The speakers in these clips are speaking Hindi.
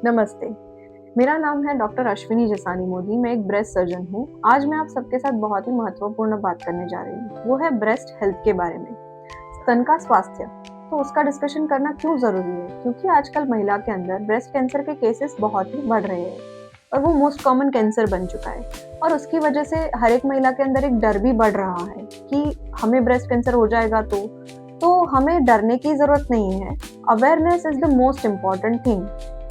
नमस्ते। मेरा नाम है डॉक्टर अश्विनी जसानी मोदी। मैं एक ब्रेस्ट सर्जन हूँ। आज मैं आप सबके साथ बहुत ही महत्वपूर्ण बात करने जा रही हूँ। वो है ब्रेस्ट हेल्थ के बारे में। स्तन का स्वास्थ्य, तो उसका डिस्कशन करना क्यों ज़रूरी है? क्योंकि आजकल महिला के अंदर ब्रेस्ट कैंसर के केसेस बहुत ही बढ़ रहे हैं और वो मोस्ट कॉमन कैंसर बन चुका है। और उसकी वजह से हर एक महिला के अंदर एक डर भी बढ़ रहा है कि हमें ब्रेस्ट कैंसर हो जाएगा तो हमें डरने की ज़रूरत नहीं है। Awareness is the most important thing.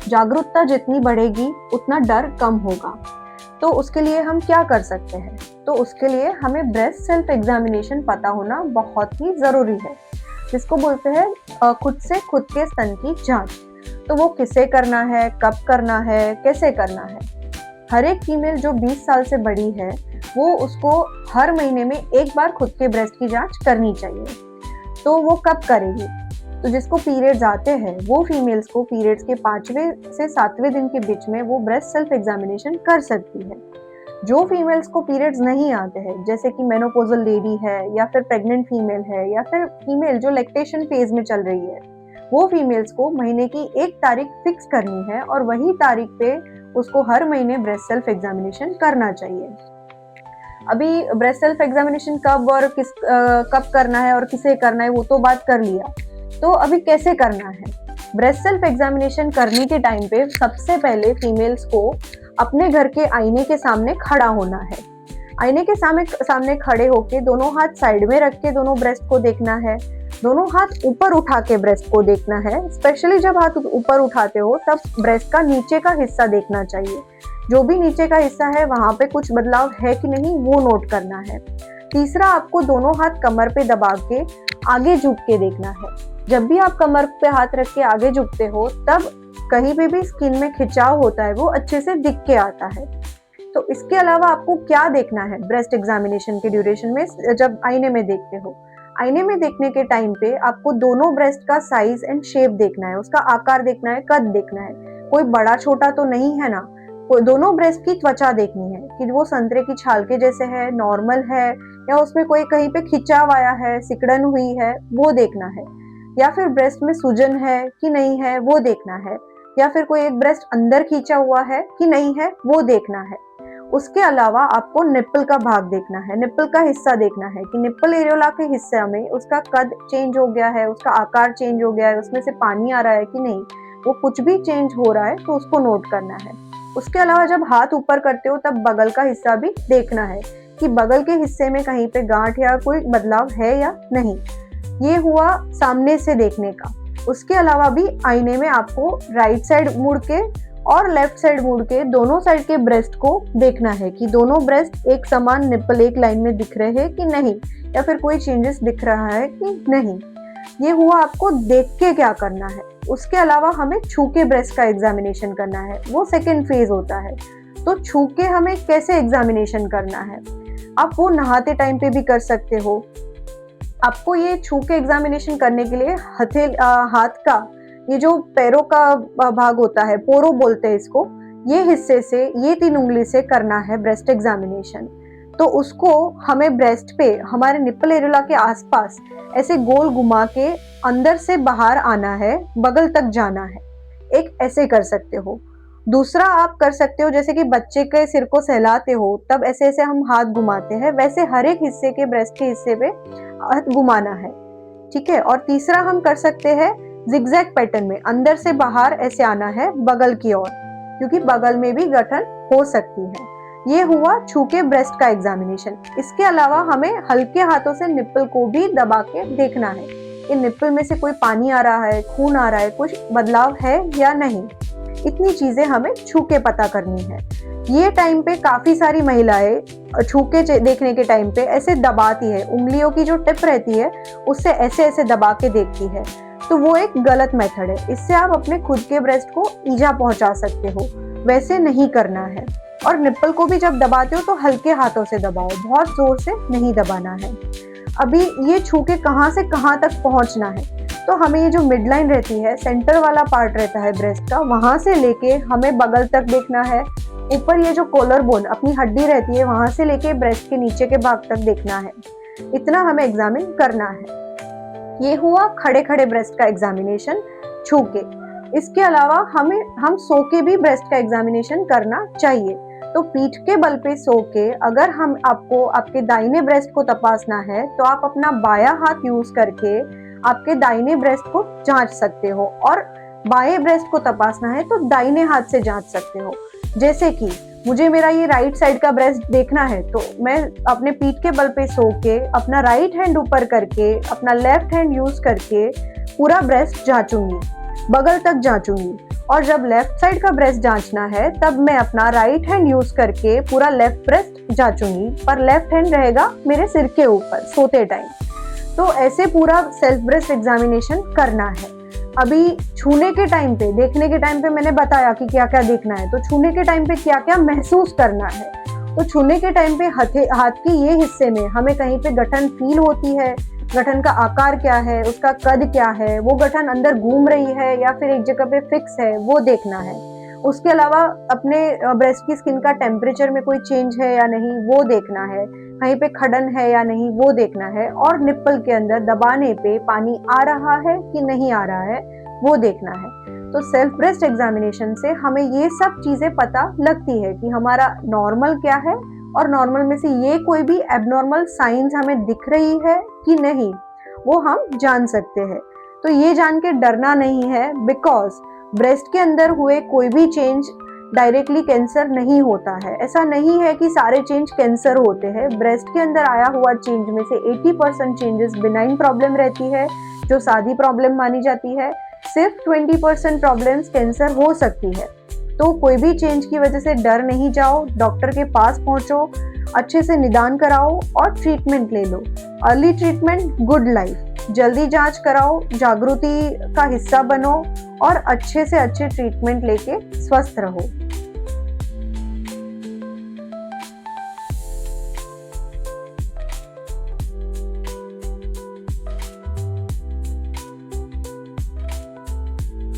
जागरूकता जितनी बढ़ेगी उतना डर कम होगा। तो उसके लिए हम क्या कर सकते हैं? तो उसके लिए हमें ब्रेस्ट सेल्फ एग्जामिनेशन पता होना बहुत ही ज़रूरी है, जिसको बोलते हैं खुद से खुद के स्तन की जांच। तो वो किसे करना है, कब करना है, कैसे करना है? हर एक फीमेल जो 20 साल से बड़ी है, वो उसको हर महीने में एक बार खुद के ब्रेस्ट की जांच करनी चाहिए। तो वो कब करेगी? तो जिसको पीरियड्स आते हैं वो फीमेल्स को पीरियड्स के 5वें से 7वें दिन के बीच में वो ब्रेस्ट सेल्फ एग्जामिनेशन कर सकती है। जो फीमेल्स को पीरियड्स नहीं आते हैं, जैसे कि मेनोपॉजल लेडी है या फिर प्रेग्नेंट फीमेल है या फिर फीमेल जो लैक्टेशन फेज में चल रही है, वो फीमेल्स को महीने की एक तारीख फिक्स करनी है और वही तारीख पे उसको हर महीने ब्रेस्ट सेल्फ एग्जामिनेशन करना चाहिए। अभी ब्रेस्ट सेल्फ एग्जामिनेशन कब और कब करना है और किसे करना है वो तो बात कर लिया। तो अभी कैसे करना है? ब्रेस्ट सेल्फ एग्जामिनेशन करने के टाइम पे सबसे पहले फीमेल्स को अपने घर के आईने के सामने खड़ा होना है। आईने के सामने खड़े होके दोनों हाथ साइड में रख के दोनों ब्रेस्ट को देखना है। दोनों हाथ ऊपर उठा के ब्रेस्ट को देखना है। स्पेशली जब हाथ ऊपर उठाते हो तब ब्रेस्ट का नीचे का हिस्सा देखना चाहिए। जो भी नीचे का हिस्सा है वहां पे कुछ बदलाव है कि नहीं वो नोट करना है। तीसरा, आपको दोनों हाथ कमर पे दबा के आगे झुक के देखना है। जब भी आप कमर पे हाथ रख के आगे झुकते हो तब कहीं पे भी स्किन में खिंचाव होता है वो अच्छे से दिख के आता है। तो इसके अलावा आपको क्या देखना है ब्रेस्ट एग्जामिनेशन के ड्यूरेशन में? जब आईने में देखते हो, आईने में देखने के टाइम पे आपको दोनों ब्रेस्ट का साइज एंड शेप देखना है, उसका आकार देखना है, कद देखना है। कोई बड़ा छोटा तो नहीं है ना। दोनों ब्रेस्ट की त्वचा देखनी है कि वो संतरे की छाल के जैसे है, नॉर्मल है, या उसमें कोई कहीं पे खिंचाव आया है, सिकुड़न हुई है, वो देखना है। या फिर ब्रेस्ट में सूजन है कि नहीं है वो देखना है। या फिर कोई एक ब्रेस्ट अंदर खींचा हुआ है कि नहीं है वो देखना है। उसके अलावा आपको निप्पल का भाग देखना है, निप्पल का हिस्सा देखना है कि निप्पल एरियोला के हिस्से में उसका कद चेंज हो गया है, उसका आकार चेंज हो गया है, उसमें से पानी आ रहा है कि नहीं, वो कुछ भी चेंज हो रहा है तो उसको नोट करना है। उसके अलावा जब हाथ ऊपर करते हो तब बगल का हिस्सा भी देखना है कि बगल के हिस्से में कहीं पे गांठ या कोई बदलाव है या नहीं। ये हुआ सामने से देखने का। उसके अलावा भी आईने में आपको राइट साइड मुड़ के और लेफ्ट साइड मुड़ के दोनों साइड के ब्रेस्ट को देखना है कि दोनों ब्रेस्ट एक समान निप्पल एक लाइन में दिख रहे हैं कि नहीं, या फिर कोई चेंजेस दिख रहा है कि नहीं। ये हुआ आपको देख के क्या करना है। उसके अलावा हमें छू के ब्रेस्ट का एग्जामिनेशन करना है, वो सेकेंड फेज होता है। तो छू के हमें कैसे एग्जामिनेशन करना है? आप वो नहाते टाइम पे भी कर सकते हो। आपको ये छू के एग्जामिनेशन करने के लिए हाथ का ये जो पैरों का भाग होता है, पोरो बोलते हैं इसको, ये हिस्से से, ये 3 उंगली से करना है ब्रेस्ट एग्जामिनेशन। तो उसको हमें ब्रेस्ट पे हमारे निप्पल एरियोला के आसपास ऐसे गोल घुमा के अंदर से बाहर आना है, बगल तक जाना है। एक ऐसे कर सकते हो। दूसरा आप कर सकते हो जैसे कि बच्चे के सिर को सहलाते हो तब ऐसे ऐसे हम हाथ घुमाते हैं, वैसे हर एक हिस्से के ब्रेस्ट के हिस्से पे हाथ घुमाना है। ठीक है। और तीसरा हम कर सकते हैं जिगजैग पैटर्न में, अंदर से बाहर ऐसे आना है बगल की ओर, क्योंकि बगल में भी गठन हो सकती है। ये हुआ छू के ब्रेस्ट का एग्जामिनेशन। इसके अलावा हमें हल्के हाथों से निप्पल को भी दबा के देखना है कि निप्पल में से कोई पानी आ रहा है, खून आ रहा है, कुछ बदलाव है या नहीं। इतनी चीजें हमें छू के पता करनी है। ये टाइम पे काफी सारी महिलाएं छू के देखने के टाइम पे ऐसे दबाती है, उंगलियों की जो टिप रहती है उससे ऐसे ऐसे दबा के देखती है। तो वो एक गलत मेथड है। इससे आप अपने खुद के ब्रेस्ट को ईजा पहुंचा सकते हो। वैसे नहीं करना है। और निप्पल को भी जब दबाते हो तो हल्के हाथों से दबाओ, बहुत जोर से नहीं दबाना है। अभी ये छू के कहाँ से कहाँ तक पहुंचना है? तो हमें ये जो मिड लाइन रहती है, सेंटर वाला पार्ट रहता है ब्रेस्ट का, वहां से लेके हमें बगल तक देखना है। ऊपर ये जो कॉलर बोन अपनी हड्डी रहती है वहां से लेके ब्रेस्ट के नीचे के भाग तक देखना है। इतना हमें एग्जामिन करना है। ये हुआ खड़े खड़े ब्रेस्ट का एग्जामिनेशन छू के। इसके अलावा हम सो के भी ब्रेस्ट का एग्जामिनेशन करना चाहिए। तो पीठ के बल पे सो के अगर हम आपको आपके दाहिने ब्रेस्ट को तपासना है तो आप अपना बायां हाथ यूज करके आपके दाहिने ब्रेस्ट को जांच सकते हो, और बाएं ब्रेस्ट को तपासना है तो दाहिने हाथ से जांच सकते हो। जैसे कि मुझे मेरा ये राइट साइड का ब्रेस्ट देखना है तो मैं अपने पीठ के बल पे सो के अपना राइट हैंड ऊपर करके अपना लेफ्ट हैंड यूज करके पूरा ब्रेस्ट जांचूंगी, बगल तक जांचूंगी। और जब लेफ्ट साइड का ब्रेस्ट जांचना है तब मैं अपना राइट हैंड यूज करके पूरा लेफ्ट ब्रेस्ट जांचूंगी, पर लेफ्ट हैंड रहेगा मेरे सिर के ऊपर सोते टाइम। तो ऐसे पूरा सेल्फ ब्रेस्ट एग्जामिनेशन करना है। अभी छूने के टाइम पे, देखने के टाइम पे मैंने बताया कि क्या क्या देखना है, तो छूने के टाइम पे क्या क्या महसूस करना है। तो छूने के टाइम पे हाथ के ये हिस्से में हमें कहीं पे गठन फील होती है, गठन का आकार क्या है, उसका कद क्या है, वो गठन अंदर घूम रही है या फिर एक जगह पे फिक्स है, वो देखना है। उसके अलावा अपने ब्रेस्ट की स्किन का टेम्परेचर में कोई चेंज है या नहीं, वो देखना है। कहीं पे खड़न है या नहीं, वो देखना है। और निप्पल के अंदर दबाने पे पानी आ रहा है कि नहीं आ रहा है, वो देखना है। तो सेल्फ ब्रेस्ट एग्जामिनेशन से हमें ये सब चीजें पता लगती है कि हमारा नॉर्मल क्या है, और नॉर्मल में से ये कोई भी एबनॉर्मल साइंस हमें दिख रही है कि नहीं, वो हम जान सकते हैं। तो ये जान के डरना नहीं है, बिकॉज ब्रेस्ट के अंदर हुए कोई भी चेंज डायरेक्टली कैंसर नहीं होता है। ऐसा नहीं है कि सारे चेंज कैंसर होते हैं। ब्रेस्ट के अंदर आया हुआ चेंज में से 80% चेंजेस बिनाइन प्रॉब्लम रहती है, जो सादी प्रॉब्लम मानी जाती है। सिर्फ 20% प्रॉब्लम्स कैंसर हो सकती है। तो कोई भी चेंज की वजह से डर नहीं जाओ, डॉक्टर के पास पहुंचो, अच्छे से निदान कराओ और ट्रीटमेंट ले लो। Early treatment, good life. जल्दी जांच कराओ, जागृति का हिस्सा बनो और अच्छे से अच्छे ट्रीटमेंट लेके स्वस्थ रहो।